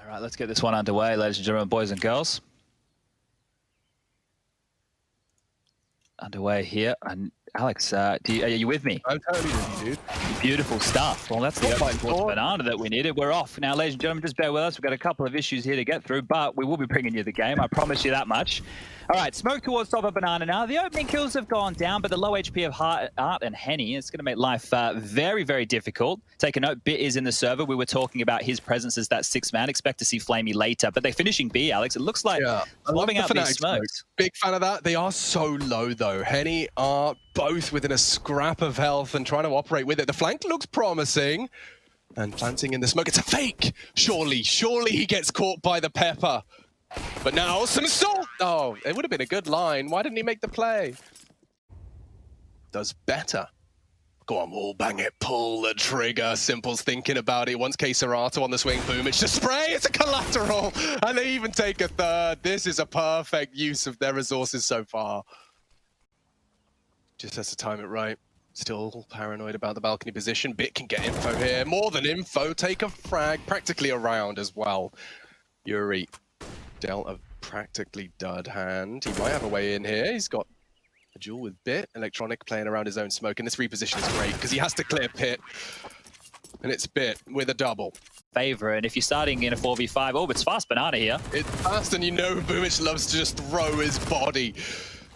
All right, let's get this one underway, ladies and gentlemen, boys and girls. Underway here. And Alex, are you with me? I'm totally with you, dude. Beautiful stuff. Well, that's the opening towards banana that we needed. We're off. Now, ladies and gentlemen, just bear with us. We've got a couple of issues here to get through, but we will be bringing you the game. I promise you that much. All right, smoke towards top of banana now. The opening kills have gone down, but the low HP of Art and Henny is going to make life very, very difficult. Take a note, Bit is in the server. We were talking about his presence as that sixth man. Expect to see Flamey later, but they're finishing B, Alex. It looks like lobbing out these smokes. Big fan of that. They are so low, though. Henny are both within a scrap of health and trying to operate with it. The flank looks promising. And planting in the smoke. It's a fake! Surely he gets caught by the pepper. But now, some salt! Oh, it would have been a good line. Why didn't he make the play? Does better. Go on, wall bang it, pull the trigger. Simple's thinking about it. Once Caserato on the swing, boom, it's just spray, it's a collateral. And they even take a third. This is a perfect use of their resources so far. Just has to time it right. Still paranoid about the balcony position. Bit can get info here. More than info, take a frag, practically a round as well. Yuri dealt a practically dud hand. He might have a way in here. He's got a duel with Bit. Electronic playing around his own smoke, and this reposition is great because he has to clear Pit. And it's Bit with a double. Favor, and if you're starting in a 4v5, oh, it's fast banana here. It's fast, and you know Boomich loves to just throw his body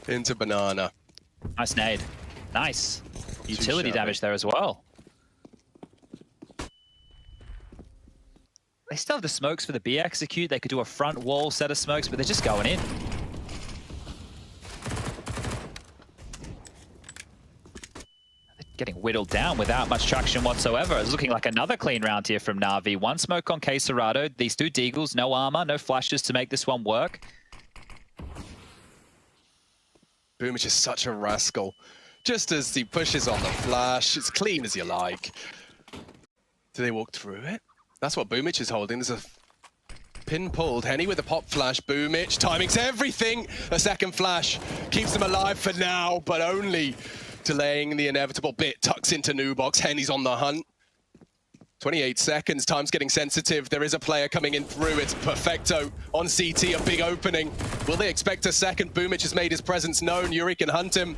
into banana. Nice nade. Nice. Utility damage there as well. They still have the smokes for the B execute. They could do a front wall set of smokes, but they're just going in. They're getting whittled down without much traction whatsoever. It's looking like another clean round here from Navi. One smoke on Caserato. These two deagles, no armor, no flashes to make this one work. Boomich is such a rascal. Just as he pushes on the flash, it's clean as you like. Do they walk through it? That's what Boomich is holding. There's a pin pulled. Henny with a pop flash. Boomich, timing's everything. A second flash keeps them alive for now, but only delaying the inevitable. Bit tucks into new box. Henny's on the hunt. 28 seconds, time's getting sensitive. There is a player coming in through. It's Perfecto on CT, a big opening. Will they expect a second? Boomich has made his presence known. Yuri can hunt him.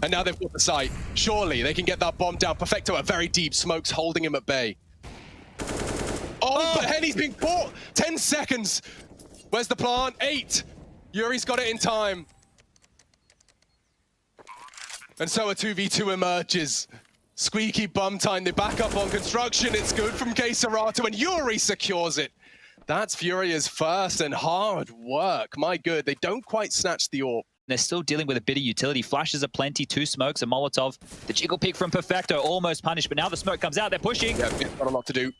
And now they've got the sight. Surely they can get that bomb down. Perfecto, a very deep smoke's holding him at bay. Oh, but Henny's being caught. 10 seconds. Where's the plant? 8. Yuri's got it in time. And so a 2v2 emerges. Squeaky bum time, they back up on construction. It's good from Caserato, and Yuri secures it. That's Furia's first and hard work. My good, they don't quite snatch the AWP. They're still dealing with a bit of utility. Flashes are plenty, 2 smokes, a Molotov. The jiggle pick from Perfecto, almost punished, but now the smoke comes out, they're pushing. Yeah, got a lot to do.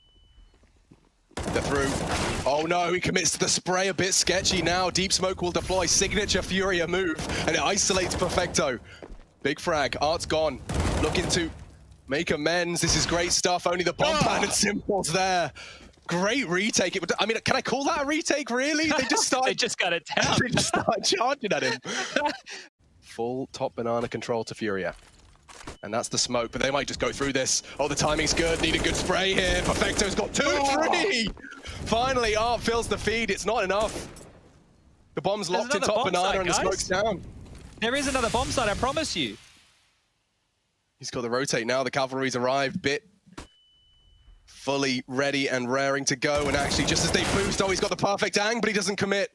They're through. Oh no, he commits to the spray, a bit sketchy now. Deep smoke will deploy, signature Furia move, and it isolates Perfecto. Big frag, Art's gone. Looking to make amends. This is great stuff. Only the bomb plan and Simple's there. Great retake. I mean, can I call that a retake, really? They just started... They just got it down. They just started charging at him. Full top banana control to Furia. And that's the smoke, but they might just go through this. Oh, the timing's good. Need a good spray here. Perfecto's got 2, 3. Finally, Art fills the feed. It's not enough. The bomb's locked in top banana and the smoke's down. There is another bomb site, I promise you. He's got the rotate now. The cavalry's arrived. Bit fully ready and raring to go. And actually, just as they boost, oh, he's got the perfect ang, but he doesn't commit.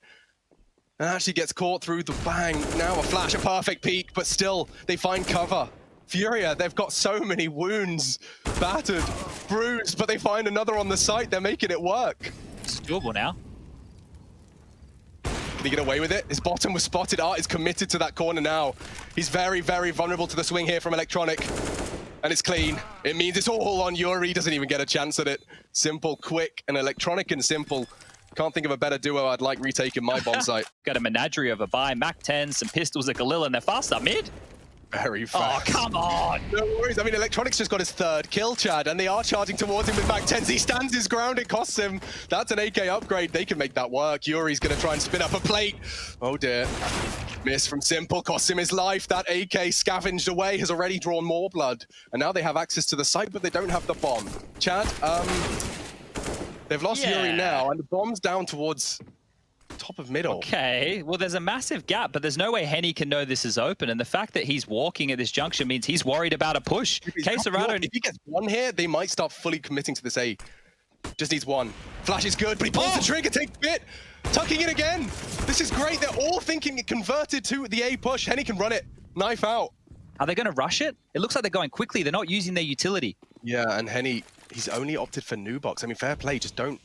And actually gets caught through the bang. Now a flash, a perfect peek, but still, they find cover. Furia, they've got so many wounds. Battered, bruised, but they find another on the site. They're making it work. It's doable now. Can he get away with it? His bottom was spotted. Art is committed to that corner now. He's very, very vulnerable to the swing here from Electronic. And it's clean. It means it's all on Yuri. He doesn't even get a chance at it. Simple, quick, and Electronic and Simple. Can't think of a better duo I'd like retaking my bomb site. Got a menagerie of a buy. Mac 10, some pistols at Galil, and they're fast up mid. Very fast. Oh, come on! No worries. I mean, Electronic's just got his 3rd kill, Chad, and they are charging towards him with Mac 10s. He stands his ground. It costs him. That's an AK upgrade. They can make that work. Yuri's going to try and spin up a plate. Oh, dear. Miss from Simple. Costs him his life. That AK scavenged away has already drawn more blood. And now they have access to the site, but they don't have the bomb. Chad, They've lost Yuri now, and the bomb's down towards top of middle. Okay, well, there's a massive gap, but there's no way Henny can know this is open. And the fact that he's walking at this junction means he's worried about a push. If he gets one here, they might start fully committing to this A. Just needs one. Flash is good, but he pulls the trigger, takes bit. Tucking it again. This is great. They're all thinking it converted to the A push. Henny can run it. Knife out. Are they going to rush it? It looks like they're going quickly. They're not using their utility. Yeah, and Henny, he's only opted for new box. I mean, fair play. Just don't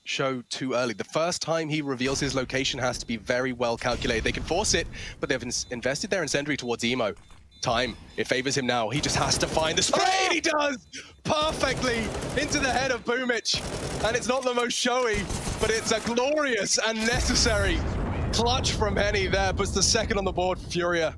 show too early. The first time he reveals his location has to be very well calculated. They can force it, but they've invested their incendiary towards Emo. Time. It favors him now. He just has to find the spray, and he does! Perfectly into the head of Boomich. And it's not the most showy, but it's a glorious and necessary clutch from Henny there. Puts the second on the board for Furia.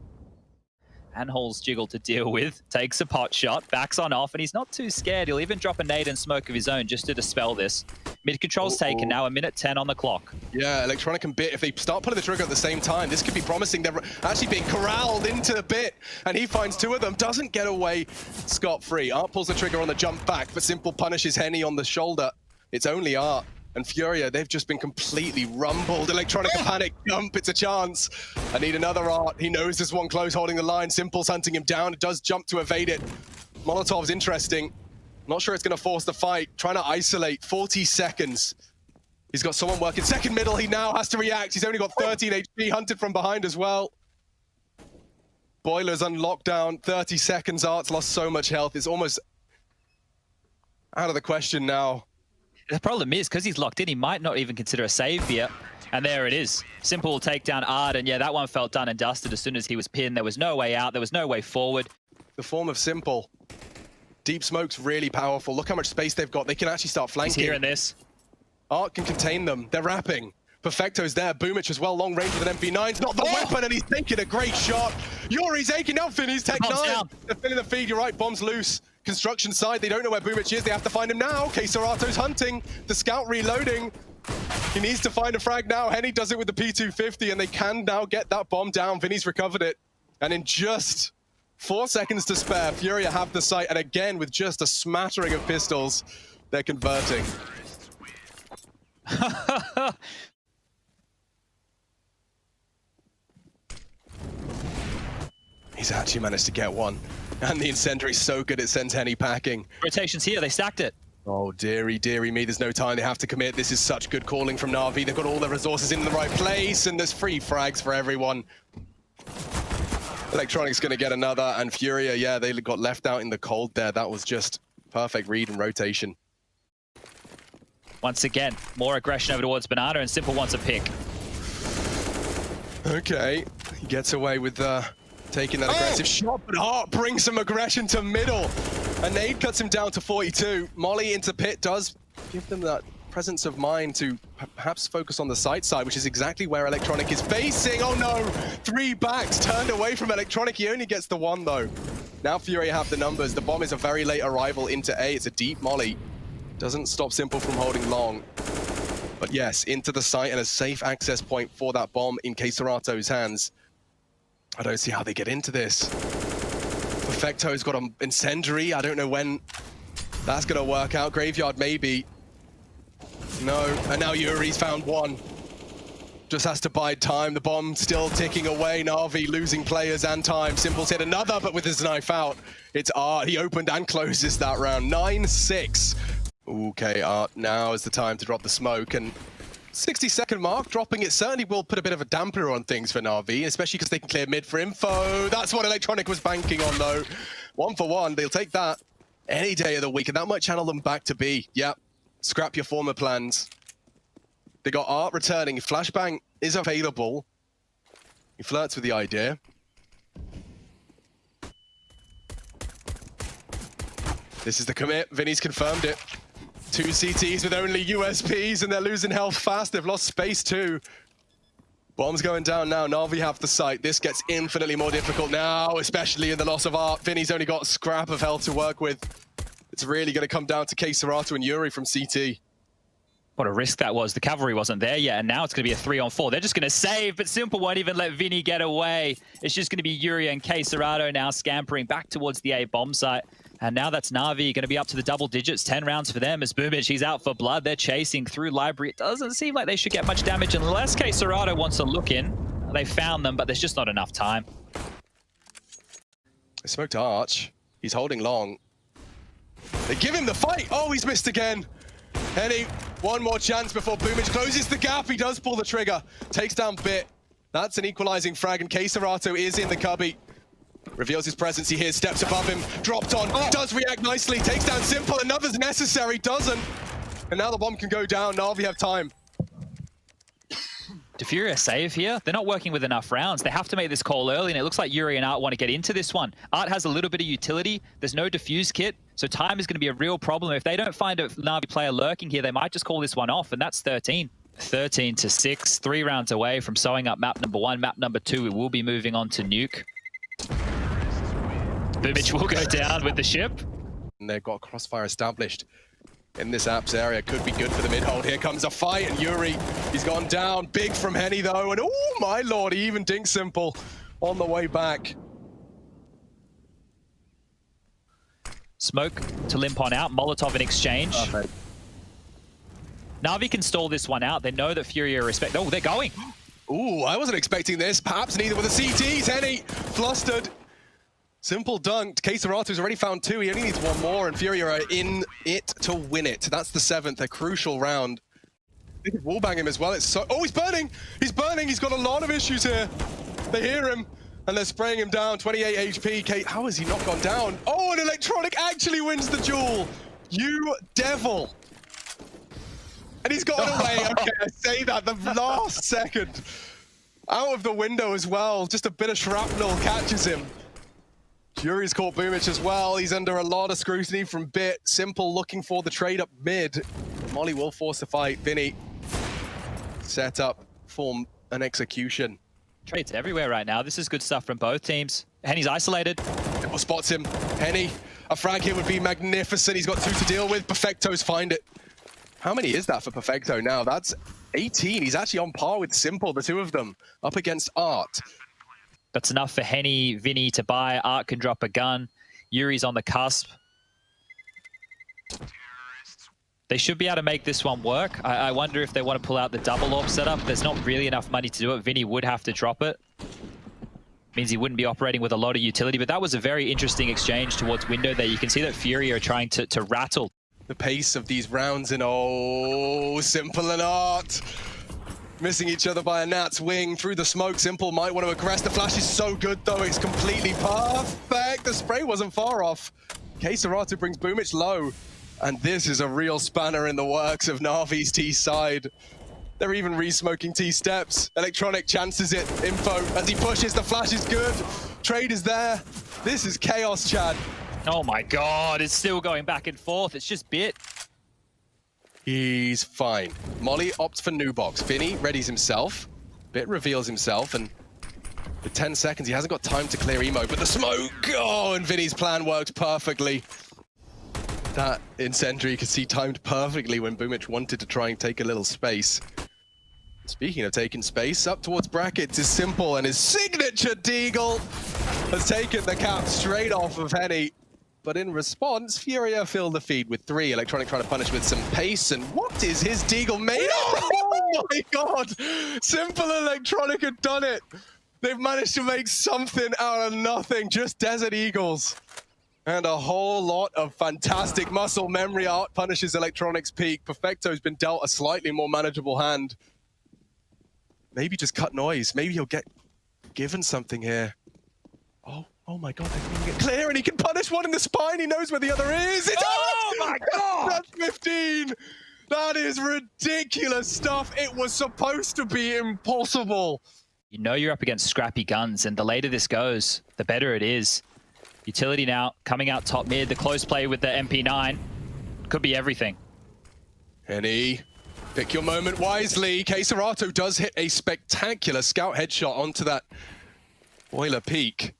Anhol's jiggle to deal with, takes a pot shot, backs on off, and he's not too scared. He'll even drop a nade and smoke of his own just to dispel this. Mid control's taken now, 1:10 on the clock. Yeah, Electronic and Bit, if they start pulling the trigger at the same time, this could be promising. They're actually being corralled into Bit, and he finds two of them, doesn't get away scot-free. Art pulls the trigger on the jump back, but Simple punishes Henny on the shoulder. It's only Art. And Furia, they've just been completely rumbled. Electronic panic jump, it's a chance. I need another Art. He knows there's one close holding the line. Simple's hunting him down. It does jump to evade it. Molotov's interesting. Not sure it's going to force the fight. Trying to isolate. 40 seconds. He's got someone working second middle. He now has to react. He's only got 13 HP. Hunted from behind as well. Boiler's on lockdown. 30 seconds. Art's lost so much health. It's almost out of the question now. The problem is, because he's locked in, he might not even consider a save here. And there it is. Simple will take down Ard, and yeah, that one felt done and dusted as soon as he was pinned. There was no way out, there was no way forward. The form of Simple. Deep Smoke's really powerful. Look how much space they've got. They can actually start flanking. He's hearing this. Art can contain them. They're wrapping. Perfecto's there. Boomich as well. Long range with an MP9's not the weapon, and he's taking a great shot. Yuri's aching out. Finney's Tech 9. They're filling the feed. You're right. Bomb's loose. Construction side, they don't know where Boomich is. They have to find him now. K-Serato's hunting. The scout reloading. He needs to find a frag now. Henny does it with the P250, and they can now get that bomb down. Vinny's recovered it. And in just 4 seconds to spare, Furia have the site. And again, with just a smattering of pistols, they're converting. He's actually managed to get one. And the incendiary's so good it sends Henny packing. Rotation's here, they stacked it. Oh, dearie me, there's no time. They have to commit. This is such good calling from Na'Vi. They've got all their resources in the right place, and there's free frags for everyone. Electronic's going to get another, and Furia, yeah, they got left out in the cold there. That was just perfect read and rotation. Once again, more aggression over towards Banana, and Simple wants a pick. Okay, he gets away with taking that aggressive shot, but Hart brings some aggression to middle. A nade cuts him down to 42. Molly into pit does give them that presence of mind to perhaps focus on the site side, which is exactly where Electronic is facing. Oh no, 3 backs turned away from Electronic. He only gets the 1 though. Now Furia have the numbers. The bomb is a very late arrival into A. It's a deep molly. Doesn't stop Simple from holding long. But yes, into the site and a safe access point for that bomb in K-Serato's hands. I don't see how they get into this. Perfecto's got an incendiary. I don't know when that's going to work out. Graveyard, maybe. No. And now Yuri's found one. Just has to bide time. The bomb still ticking away. Na'Vi losing players and time. Simple's hit another, but with his knife out, it's Art. He opened and closes that round. 9-6. Okay, Art, now is the time to drop the smoke. And 60-second mark, dropping it certainly will put a bit of a dampener on things for Na'Vi, especially because they can clear mid for info. That's what Electronic was banking on, though. 1 for 1, they'll take that any day of the week, and that might channel them back to B. Yep, scrap your former plans. They got Art returning. Flashbang is available. He flirts with the idea. This is the commit. Vinny's confirmed it. 2 CTs with only USPs, and they're losing health fast. They've lost space too. Bomb's going down now. Na'Vi have the site. This gets infinitely more difficult now, especially in the loss of Art. Vinny's only got a scrap of health to work with. It's really going to come down to K-Serato and Yuri from CT. What a risk that was. The cavalry wasn't there yet, and now it's going to be a 3-on-4. They're just going to save, but Simple won't even let Vinny get away. It's just going to be Yuri and K-Serato now scampering back towards the A bomb site. And now that's Navi going to be up to the double digits, 10 rounds for them as Boomich, he's out for blood. They're chasing through library. It doesn't seem like they should get much damage unless Queserato wants to look in. They found them, but there's just not enough time. They smoked Arch. He's holding long. They give him the fight. Oh, he's missed again. Henny, one more chance before Boomich closes the gap. He does pull the trigger. Takes down Bit. That's an equalizing frag, and Queserato is in the cubby. Reveals his presence. He hears steps above him. Dropped on. Does react nicely. Takes down Simple. Another's necessary. Doesn't. And now the bomb can go down. Navi have time. Do Furia save here? They're not working with enough rounds. They have to make this call early, and it looks like Yuri and Art want to get into this one. Art has a little bit of utility. There's no defuse kit, so time is going to be a real problem. If they don't find a Navi player lurking here, they might just call this one off, and that's 13. 13-6, 3 rounds away from sewing up map number 1. Map number 2, we will be moving on to Nuke. Boomich will go down with the ship. And they've got crossfire established in this apps area. Could be good for the mid-hold. Here comes a fight, and Yuri, he's gone down. Big from Henny, though, and oh my lord, he even dinks Simple on the way back. Smoke to limp on out. Molotov in exchange. Perfect. Navi can stall this one out. They know that Furia respect. Oh, they're going. Ooh, I wasn't expecting this. Perhaps neither were the CTs. Henny, flustered. Simple dunked. Queserato's already found 2. He only needs 1 more, and Furia are in it to win it. That's the 7th, a crucial round. They could wallbang him as well. It's so... Oh, he's burning! He's burning! He's got a lot of issues here. They hear him, and they're spraying him down. 28 HP. How has he not gone down? Oh, an electronic actually wins the duel! You devil! And he's gotten away. Okay, I say that the last second. Out of the window as well. Just a bit of shrapnel catches him. Yuri's caught Boomich as well. He's under a lot of scrutiny from Bit. Simple looking for the trade up mid. Molly will force the fight. Vinny set up, form, and execution. Trades everywhere right now. This is good stuff from both teams. Henny's isolated. Simple spots him. Henny, a frag here would be magnificent. He's got 2 to deal with. Perfecto's find it. How many is that for Perfecto now? That's 18. He's actually on par with Simple, the 2 of them, up against Art. That's enough for Henny, Vinny to buy. Art can drop a gun. Yuri's on the cusp. They should be able to make this one work. I wonder if they want to pull out the double orb setup. There's not really enough money to do it. Vinny would have to drop it. Means he wouldn't be operating with a lot of utility, but that was a very interesting exchange towards window there. You can see that Furia are trying to rattle the pace of these rounds, and oh, Simple and Art missing each other by a gnat's wing through the smoke. Simple might want to aggress. The flash is so good, though. It's completely perfect. The spray wasn't far off. Queserato brings Boomich low. And this is a real spanner in the works of Navi's T side. They're even re-smoking T steps. Electronic chances it. Info as he pushes. The flash is good. Trade is there. This is chaos, Chad. Oh my god, it's still going back and forth. It's just Bit. He's fine. Molly opts for new box. Vinny readies himself. Bit reveals himself, and with 10 seconds, he hasn't got time to clear emo, but the smoke! Oh, and Vinny's plan worked perfectly. That incendiary you could see timed perfectly when Boomich wanted to try and take a little space. Speaking of taking space, up towards brackets is Simple, and his signature deagle has taken the cap straight off of Henny. But in response, Furia filled the feed with 3. Electronic trying to punish with some pace, and what is his deagle made of? Oh my god! Simple Electronic had done it! They've managed to make something out of nothing, just Desert Eagles. And a whole lot of fantastic muscle memory. Art punishes Electronic's peak. Perfecto's been dealt a slightly more manageable hand. Maybe just cut noise. Maybe he'll get given something here. Oh my god, they're going to get clear, and he can punish one in the spine. He knows where the other is. It's oh my god! That's 15. That is ridiculous stuff. It was supposed to be impossible. You know you're up against scrappy guns, and the later this goes, the better it is. Utility now coming out top mid. The close play with the MP9 could be everything. Henny, pick your moment wisely. Queserato does hit a spectacular scout headshot onto that boiler peak.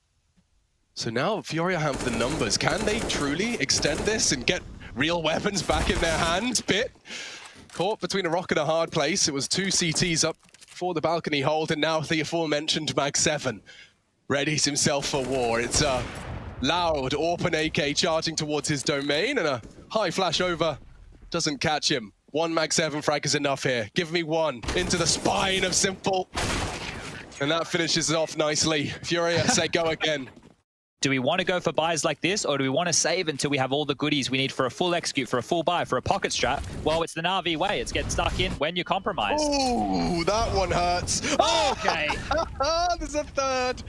So now Furia have the numbers. Can they truly extend this and get real weapons back in their hands? Bit caught between a rock and a hard place. It was 2 CTs up for the balcony hold, and now the aforementioned Mag 7 readies himself for war. It's a Loud, open AK charging towards his domain, and a high flash over doesn't catch him. One mag 7 frag is enough here. Give me one into the spine of Simple. And that finishes it off nicely. Furia, say go again. Do we want to go for buys like this, or do we want to save until we have all the goodies we need for a full execute, for a full buy, for a pocket strat? Well, it's the Na'Vi way. It's getting stuck in when you're compromised. Ooh, that one hurts. Okay. There's a third.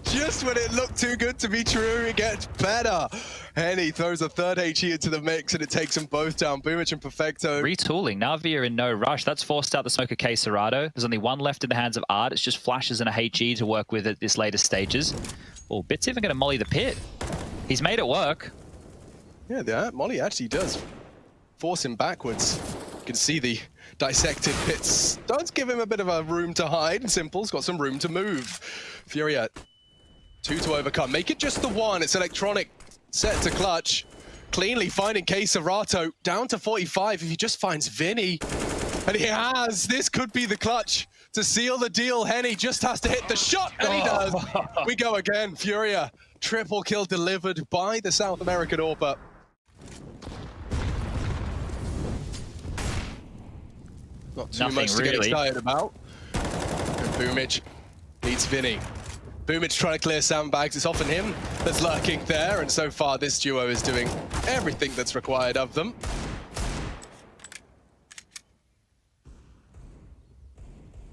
Just when it looked too good to be true, it gets better. Henny throws a third HE into the mix, and it takes them both down. Boomich and Perfecto. Retooling. Na'Vi are in no rush. That's forced out the smoke of Quesarado. There's only one left in the hands of Art. It's just flashes and a HE to work with at this later stages. Oh, Bit's even going to molly the pit. He's made it work. Yeah, the molly actually does force him backwards. You can see the dissected pits. Does give him a bit of a room to hide, and Simple's got some room to move. Furia, 2 to overcome. Make it just the one. It's electronic. Set to clutch. Cleanly finding Quesarado down to 45 if he just finds Vinny. And he has. This could be the clutch to seal the deal. Henny just has to hit the shot, and he does. We go again. Furia, triple kill delivered by the South American AWPer. Not too much to get excited about. And Boomich beats Vinny. Boomich trying to clear sandbags. It's often him that's lurking there, and so far this duo is doing everything that's required of them.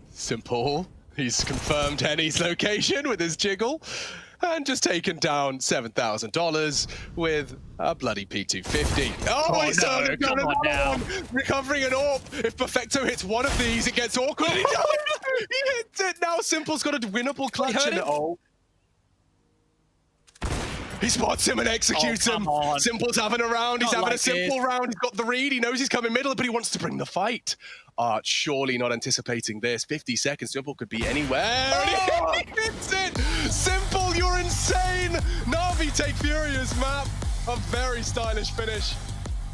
Simple. He's confirmed Henny's location with his jiggle and just taken down $7,000 with a bloody P250. Oh, he's no, come on now. Recovering an AWP. If Perfecto hits one of these, it gets awkward. He hits it. Now Simple's got a winnable clutch in it. Oh. He spots him and executes him. Simple's having a round. He's having a simple round. He's got the read. He knows he's coming middle, but he wants to bring the fight. Art surely not anticipating this. 50 seconds. Simple could be anywhere. Oh! And he hits it. Simple, you're insane. Na'Vi take Furia's map. A very stylish finish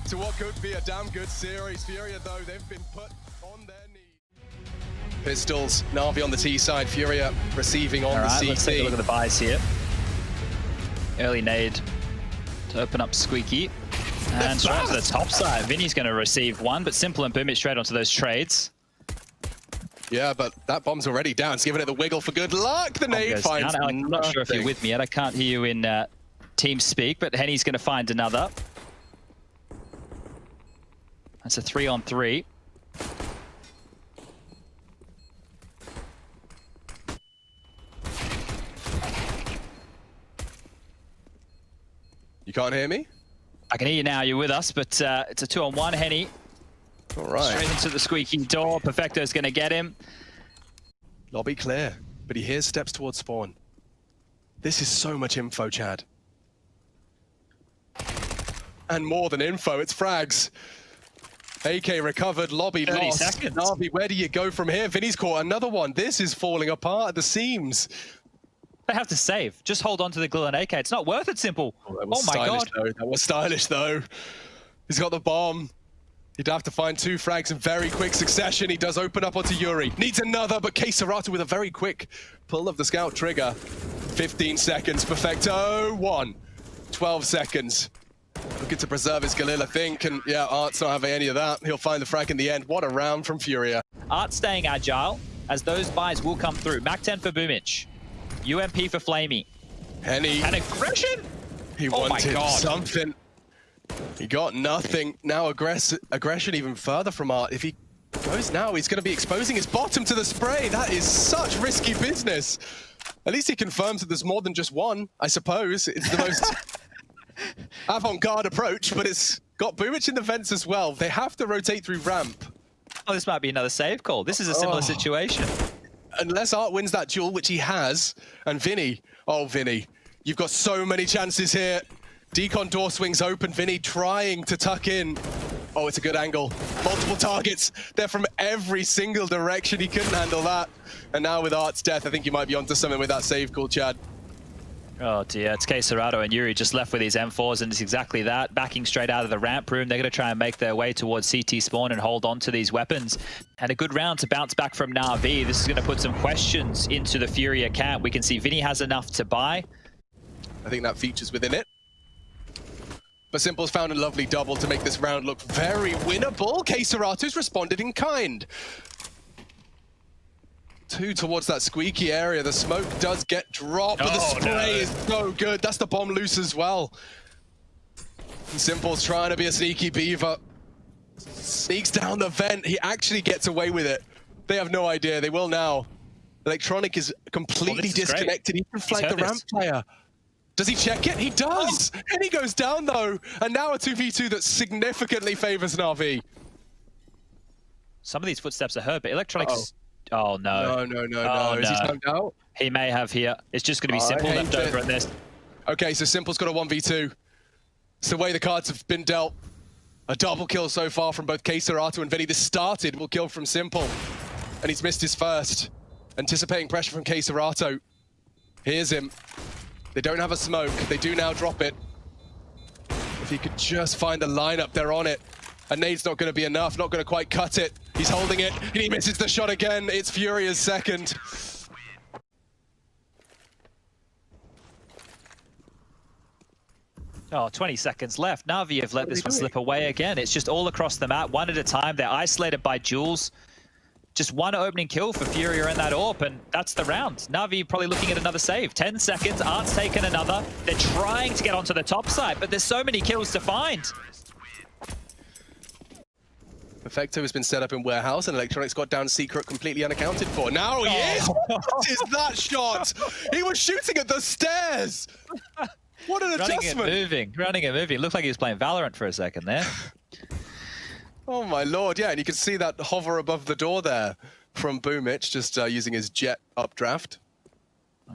to what could be a damn good series. Furia, though, they've been put on their knees. Pistols. Na'Vi on the T side. Furia receiving on the CT. Let's take a look at the buys here. Early nade to open up Squeaky. And straight to the top side. Vinny's going to receive one, but Simple and Boomich straight onto those trades. Yeah, but that bomb's already down. It's giving it the wiggle for good luck. The nade finds I'm not sure if you're with me yet. I can't hear you in team speak, but Henny's going to find another. That's a 3-on-3. You can't hear me? I can hear you now. You're with us, but it's a 2-on-1. Henny. All right. Straight into the squeaky door. Perfecto's going to get him. Lobby clear, but he hears steps towards spawn. This is so much info, Chad. And more than info, it's frags. AK recovered, lobby lost. Na'Vi, where do you go from here? Vinny's caught another one. This is falling apart at the seams. They have to save. Just hold on to the glue and AK. It's not worth it, Simple. Oh my god. That was stylish, though. He's got the bomb. He'd have to find 2 frags in very quick succession. He does open up onto Yuri. Needs another, but Quesarado with a very quick pull of the scout trigger. 15 seconds. Perfecto. 1. 12 seconds. Looking to preserve his Galil, I think. And yeah, Art's not having any of that. He'll find the frag in the end. What a round from Furia. Art staying agile, as those buys will come through. Mac 10 for Boomich. UMP for Flamey. Henny. And aggression? He wanted something. He got nothing. Now aggression even further from Art. If he goes now, he's going to be exposing his bottom to the spray. That is such risky business. At least he confirms that there's more than just one, I suppose. It's the most avant-garde approach, but it's got Boomich in the vents as well. They have to rotate through ramp. Oh, this might be another save call. This is a similar situation. Unless Art wins that duel, which he has, and Vinny, oh Vinny, you've got so many chances here. Decon door swings open, Vinny trying to tuck in. Oh, it's a good angle. Multiple targets. They're from every single direction. He couldn't handle that. And now with Art's death, I think you might be onto something with that save call, Chad. Oh dear, it's Quesarado and Yuri just left with his M4s, and it's exactly that. Backing straight out of the ramp room. They're going to try and make their way towards CT spawn and hold on to these weapons. And a good round to bounce back from Na'Vi. This is going to put some questions into the Furia camp. We can see Vinny has enough to buy. I think that features within it. But Simple's found a lovely double to make this round look very winnable. Keisarato's responded in kind. 2 towards that squeaky area. The smoke does get dropped, but the spray is so good. That's the bomb loose as well. And Simple's trying to be a sneaky beaver. Sneaks down the vent. He actually gets away with it. They have no idea. They will now. Electronic is completely disconnected. He can flag the ramp player. Does he check it? He does! And he goes down though. And now a 2v2 that significantly favors Navi. Some of these footsteps are heard, but Electronic's... Oh, no. No. Is he timed out? He may have here. It's just going to be Simple left over in this. Okay, so Simple's got a 1v2. It's the way the cards have been dealt. A double kill so far from both Keisarato and Vinny. This started will kill from Simple. And he's missed his first. Anticipating pressure from Keisarato. Here's him. They don't have a smoke. They do now drop it. If he could just find the lineup, they're on it. A nade's not going to be enough, not going to quite cut it. He's holding it, and he misses the shot again. It's Furia's second. Oh, 20 seconds left. Navi have let this one slip away again. It's just all across the map, one at a time. They're isolated by Jules. Just one opening kill for Furia in that AWP, and that's the round. Navi probably looking at another save. 10 seconds, Art's taken another. They're trying to get onto the top side, but there's so many kills to find. Perfecto has been set up in warehouse, and Electronics got down secret completely unaccounted for. Now he is! What is that shot? He was shooting at the stairs! What an adjustment! Running and moving. Looked like he was playing Valorant for a second there. Oh my lord, yeah, and you can see that hover above the door there from Boomich, just using his jet updraft.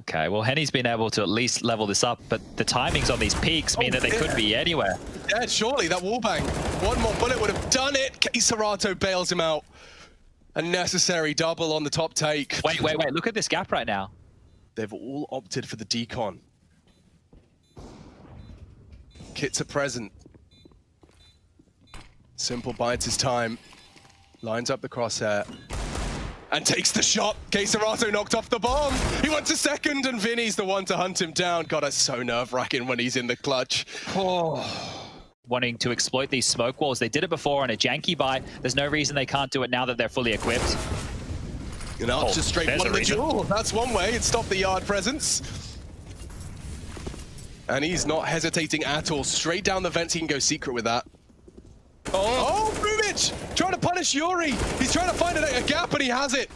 Okay, well, Henny's been able to at least level this up, but the timings on these peaks mean that they could be anywhere. Yeah, surely, that wallbang. One more bullet would have done it. Keisarato bails him out. A necessary double on the top take. Wait, look at this gap right now. They've all opted for the decon. Kits are present. Simple bides his time. Lines up the crosshair. And takes the shot. Keisarato knocked off the bomb. He went to second, and Vinny's the one to hunt him down. God, that's so nerve-wracking when he's in the clutch. Wanting to exploit these smoke walls. They did it before on a janky buy. There's no reason they can't do it now that they're fully equipped. You know, just straight one of the duel. That's one way. It stopped the yard presence. And he's not hesitating at all. Straight down the vents, he can go secret with that. Oh, Boomich! Trying to punish Yuri. He's trying to find a gap, and he has it.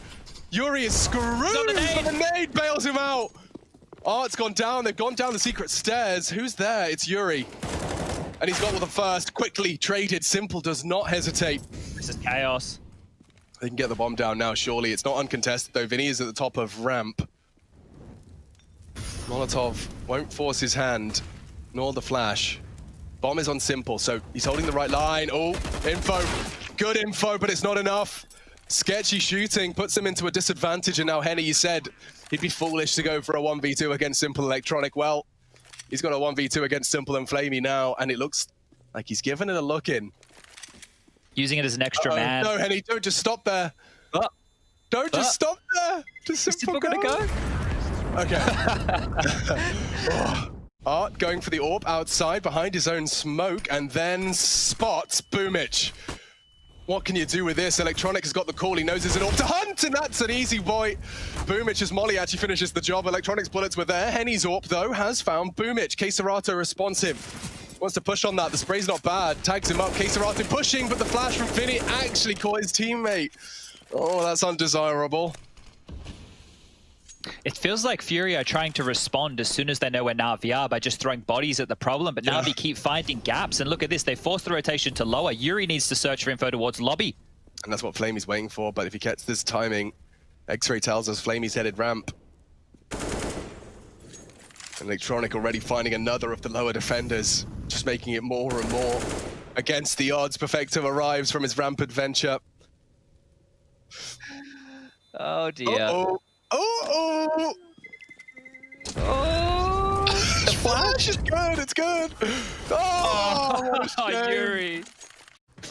Yuri is screwed, but the nade bails him out. Oh, it's gone down. They've gone down the secret stairs. Who's there? It's Yuri. And he's got with the first. Quickly traded. Simple does not hesitate. This is chaos. They can get the bomb down now, surely. It's not uncontested, though. Vinny is at the top of ramp. Molotov won't force his hand, nor the flash. Bomb is on Simple, so he's holding the right line. Oh, info. Good info, but it's not enough. Sketchy shooting puts him into a disadvantage, and now Henny, you said he'd be foolish to go for a 1v2 against Simple Electronic. Well, he's got a 1v2 against Simple and Flamey now, and it looks like he's given it a look in. Using it as an extra man. No, Henny, don't just stop there. Don't just stop there. Just Simple gonna go? Okay. Art going for the AWP outside behind his own smoke, and then spots Boomich. What can you do with this? Electronic has got the call. He knows there's an AWP to hunt, and that's an easy boy. Boomich's molly actually finishes the job. Electronic's bullets were there. Henny's AWP, though, has found Boomich. Keisarato responsive. Wants to push on that. The spray's not bad. Tags him up. Keisarato pushing, but the flash from Vinny actually caught his teammate. Oh, that's undesirable. It feels like Furia are trying to respond as soon as they know where Navi are by just throwing bodies at the problem, but Navi keep finding gaps. And look at this, they forced the rotation to lower. Yuri needs to search for info towards lobby. And that's what Flamey's waiting for, but if he gets this timing, X-Ray tells us Flamey's headed ramp. Electronic already finding another of the lower defenders, just making it more and more against the odds. Perfecto arrives from his ramp adventure. Oh dear. Uh-oh. Oh! The flash is good, it's good! Oh, Yuri.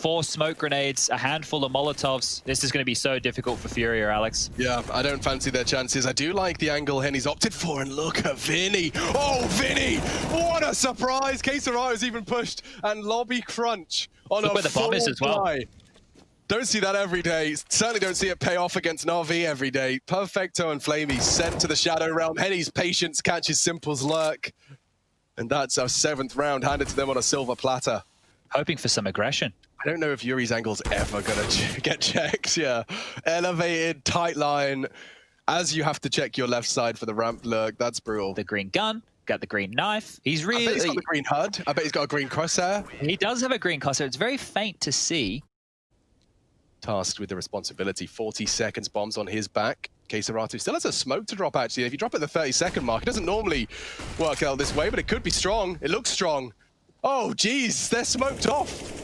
4 smoke grenades, a handful of Molotovs. This is going to be so difficult for Furia, Alex. Yeah, I don't fancy their chances. I do like the angle Henny's opted for, and look at Vinny. Oh, Vinny! What a surprise! Quesarato's even pushed, and Lobby Crunch on look a where the bomb is as well. fly. Don't see that every day. Certainly don't see it pay off against NAVI every day. Perfecto and Flamey sent to the Shadow Realm. Henny's patience catches Simple's lurk. And that's our 7th round handed to them on a silver platter. Hoping for some aggression. I don't know if Yuri's angle's ever gonna get checked, yeah. Elevated, tight line. As you have to check your left side for the ramp lurk, that's brutal. The green gun, got the green knife. He's really... I bet he's got the green HUD. I bet he's got a green crosshair. He does have a green crosshair. It's very faint to see. Tasked with the responsibility. 40 seconds, bombs on his back. Quesarato still has a smoke to drop, actually. If you drop at the 30-second mark, it doesn't normally work out this way, but it could be strong. It looks strong. Oh, geez, they're smoked off.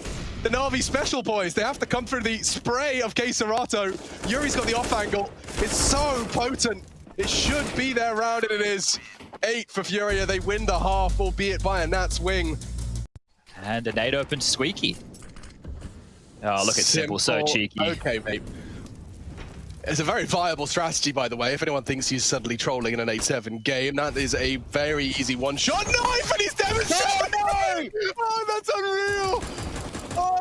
The NAVI special boys, they have to come through the spray of Quesarato. Yuri's got the off angle. It's so potent. It should be their round, and it is. 8 for Furia. They win the half, albeit by a gnat's wing. And a nade open Squeaky. Oh, look at Simple, so cheeky. Okay, mate. It's a very viable strategy, by the way. If anyone thinks he's suddenly trolling in an 8-7 game, that is a very easy one-shot knife, and he's demonstrating! Oh, that's unreal!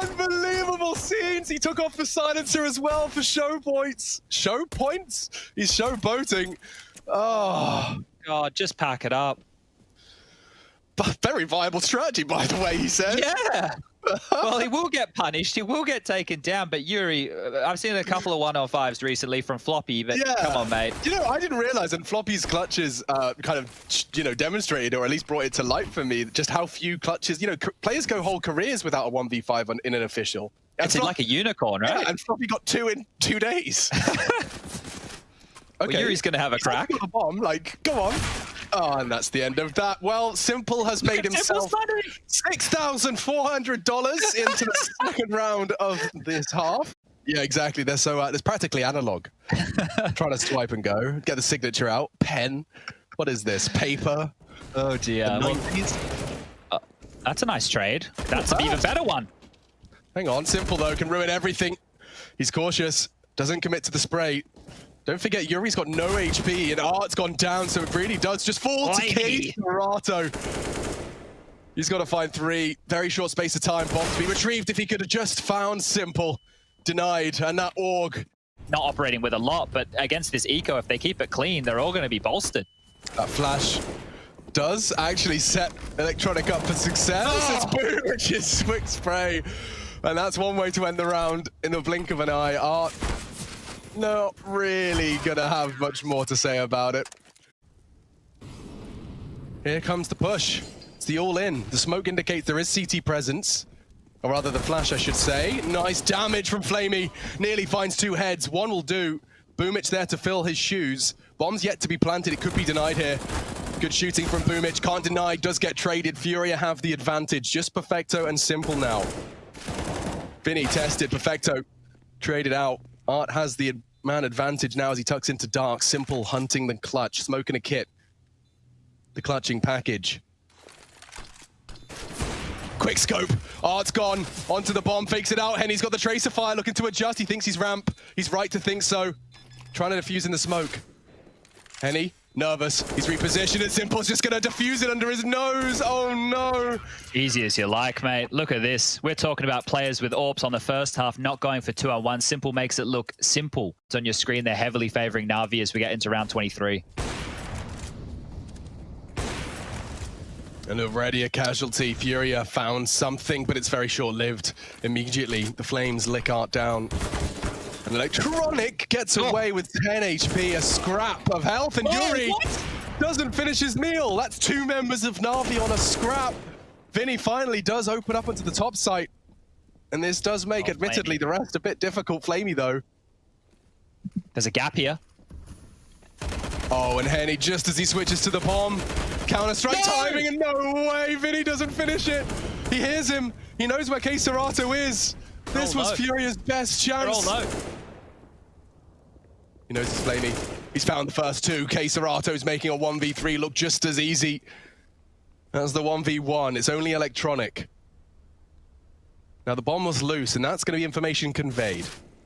Unbelievable scenes! He took off the silencer as well for show points. Show points? He's showboating. Oh. God, just pack it up. Very viable strategy, by the way, he said. Yeah! Well, he will get punished. He will get taken down. But Yuri, I've seen a couple of 105s recently from Floppy. But yeah. Come on, mate. You know, I didn't realize, and Floppy's clutches kind of, you know, demonstrated, or at least brought it to light for me, just how few clutches. You know, players go whole careers without a 1v5 in an official. It's like a unicorn, right? Yeah, and Floppy got 2 in 2 days. Okay, well, Yuri's going to have a crack. A bomb, like, go on. Oh, and that's the end of that. Well, Simple has made himself $6,400 into the second round of this half. Yeah, exactly. They're so there's practically analog. Trying to swipe and go. Get the signature out. Pen. What is this? Paper. Oh dear. That's a nice trade. That's an even better one. Hang on. Simple though can ruin everything. He's cautious. Doesn't commit to the spray. Don't forget, Yuri's got no HP, and Art's gone down, so it really does just fall to Quesarato. He's got to find 3. Very short space of time. Bomb to be retrieved if he could have just found Simple. Denied, and that AUG. Not operating with a lot, but against this eco, if they keep it clean, they're all going to be bolstered. That flash does actually set Electronic up for success. Oh! It's boom, which is quick spray. And that's one way to end the round in the blink of an eye. Art not really gonna have much more to say about it. Here comes the push. It's the all-in. The smoke indicates there is CT presence. Or rather, the flash, I should say. Nice damage from Flamey. Nearly finds 2 heads. 1 will do. Boomich there to fill his shoes. Bomb's yet to be planted. It could be denied here. Good shooting from Boomich. Can't deny. Does get traded. Furia have the advantage. Just Perfecto and Simple now. Vinny tested. Perfecto traded out. Art has the man advantage now as he tucks into dark. Simple hunting the clutch, smoking a kit. The clutching package. Quick scope. Art's gone onto the bomb, fakes it out. Henny's got the tracer fire, looking to adjust. He thinks he's ramp. He's right to think so. Trying to defuse in the smoke. Henny, nervous. He's repositioned, and Simple's just going to defuse it under his nose. Oh no. Easy as you like, mate. Look at this. We're talking about players with AWPs on the first half, not going for 2-on-1. Simple makes it look simple. It's on your screen. They're heavily favoring Navi as we get into round 23. And already a casualty. Furia found something, but it's very short-lived. Immediately, the flames lick Art down. And Electronic gets away with 10 HP, a scrap of health, and Yuri doesn't finish his meal. That's 2 members of Navi on a scrap. Vinny finally does open up onto the top site. And this does make, admittedly, the rest a bit difficult. Flamey, though. There's a gap here. Oh, and Henny, just as he switches to the bomb, Counter-strike timing, and no way, Vinny doesn't finish it. He hears him. He knows where Quesarato is. This was Furia's best chance. He knows it's Flamey. He's found the first 2. Quesarato's making a 1v3 look just as easy as the 1v1. It's only Electronic. Now the bomb was loose, and that's going to be information conveyed.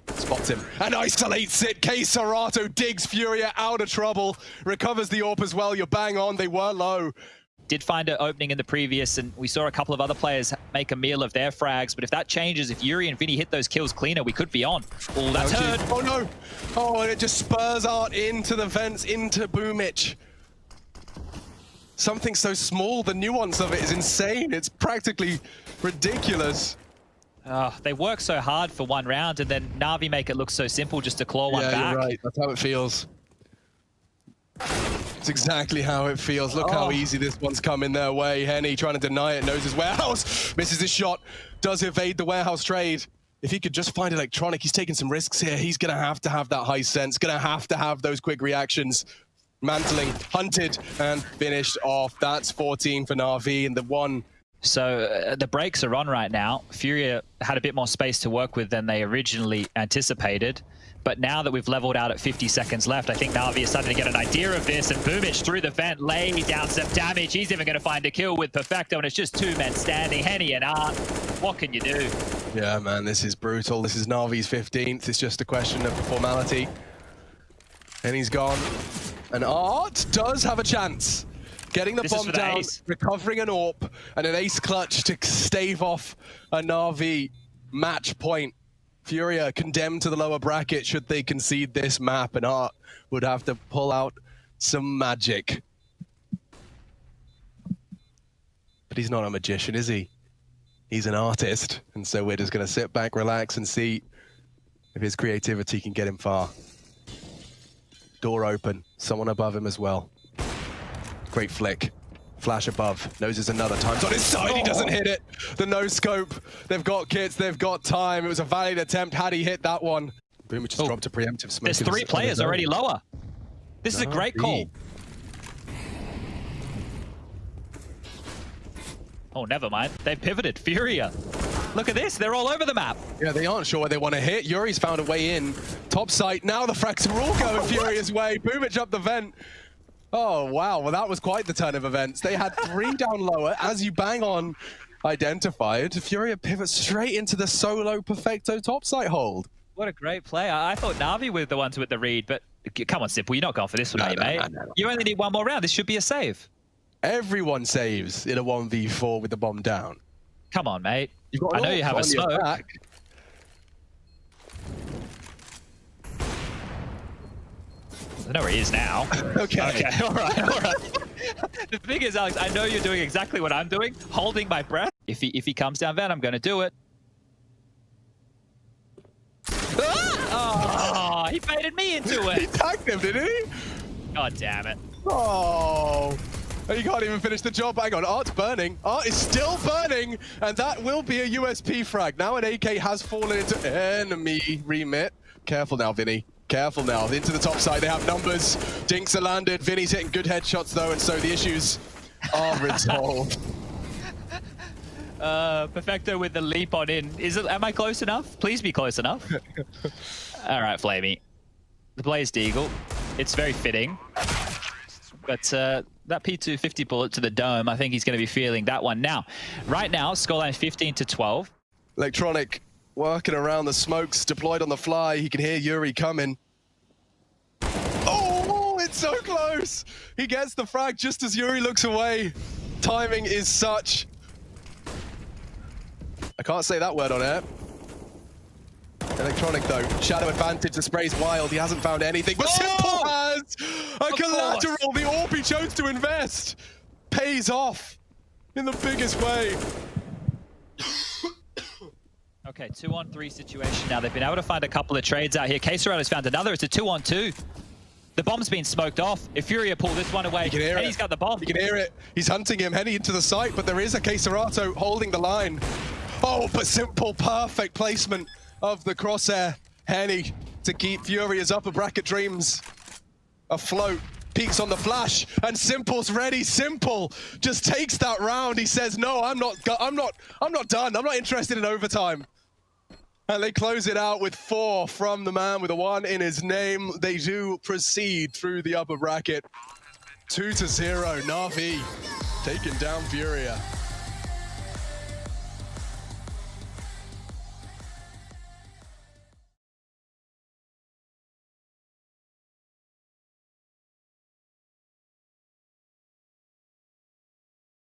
Spots him and isolates it. CASA digs Furia out of trouble, recovers the AWP as well. You're bang on, they were low. Did find an opening in the previous, and we saw a couple of other players make a meal of their frags, but if that changes, if Yuri and Vinny hit those kills cleaner, we could be on. Oh, that's hurt. Oh no! Oh, and it just spurs Art into the vents, into Boomich. Something so small, the nuance of it is insane. It's practically ridiculous. They work so hard for one round, and then Navi make it look so simple just to claw one back. Yeah, you're right. That's how it feels. It's exactly how it feels. Look how easy this one's coming their way. Henny trying to deny it, knows his warehouse, misses his shot, does evade the warehouse trade. If he could just find Electronic, he's taking some risks here. He's going to have that high sense, going to have those quick reactions. Mantling, hunted, and finished off. That's 14 for Navi, and the one. So the brakes are on right now. Furia had a bit more space to work with than they originally anticipated. But now that we've leveled out at 50 seconds left, I think Navi is starting to get an idea of this, and Boomich through the vent, lays down some damage. He's even going to find a kill with Perfecto, and it's just two men standing, Henny and Art. What can you do? Yeah, man, this is brutal. This is Navi's 15th. It's just a question of formality. Henny's gone. And Art does have a chance. Getting the bomb down, recovering an AWP, and an ace clutch to stave off a Navi match point. Furia condemned to the lower bracket should they concede this map, and Art would have to pull out some magic. But he's not a magician, is he? He's an artist, and so we're just going to sit back, relax, and see if his creativity can get him far. Door open, someone above him as well. Great flick. Flash above. Knows there's another time. On his side, he doesn't hit it. The no-scope. They've got kits, they've got time. It was a valiant attempt had he hit that one. Boomich just dropped a preemptive smoke. There's three players already lower. This is a great call. Oh, never mind. They've pivoted. Furia. Look at this. They're all over the map. Yeah, they aren't sure where they want to hit. Yuri's found a way in. Top site. Now the frags are all going Furia's way. Boomich up the vent. Oh, wow. Well, that was quite the turn of events. They had three down lower, as you bang on identified. Furia pivots straight into the solo Perfecto topside hold. What a great play. I thought Navi were the ones with the read, but come on, Simple. You're not going for this one, are you, mate? No. You only need one more round. This should be a save. Everyone saves in a 1v4 with the bomb down. Come on, mate. I know you have a smoke. I know where he is now. Okay, all right. The thing is, Alex, I know you're doing exactly what I'm doing, holding my breath. If he comes down Van, I'm going to do it. Oh, he baited me into it. He tagged him, didn't he? God damn it. Oh, he can't even finish the job. Hang on, Art's burning. Art is still burning, and that will be a USP frag. Now an AK has fallen into enemy remit. Careful now, Vinny. Careful now, into the top side, they have numbers. Dinks are landed, Vinny's hitting good headshots though, and so the issues are resolved. Perfecto with the leap on in. Am I close enough? Please be close enough. All right, Flamey. The Blazed Eagle, it's very fitting. But that P250 bullet to the dome, I think he's going to be feeling that one. Now, right now, scoreline 15-12. Electronic working around the smokes, deployed on the fly. He can hear Yuri coming. Oh, it's so close. He gets the frag just as Yuri looks away. Timing is such. I can't say that word on air. Electronic though, shadow advantage, the spray's wild. He hasn't found anything, but Simple has a collateral. The AWP he chose to invest pays off in the biggest way. Okay, 2-on-3 situation now. They've been able to find a couple of trades out here. CASA has found another. It's a 2-on-2. The bomb's been smoked off. If Furia pull this one away, Henny's got the bomb. You can hear it. He's hunting him, Henny into the site, but there is a CASA holding the line. Oh, but Simple, perfect placement of the crosshair. Henny to keep Furia's upper bracket dreams afloat. Peeks on the flash, and Simple's ready. Simple just takes that round. He says, "No, I'm not done. I'm not interested in overtime." And they close it out with 4 from the man with a 1 in his name. They do proceed through the upper bracket. 2-0, Navi taking down Furia.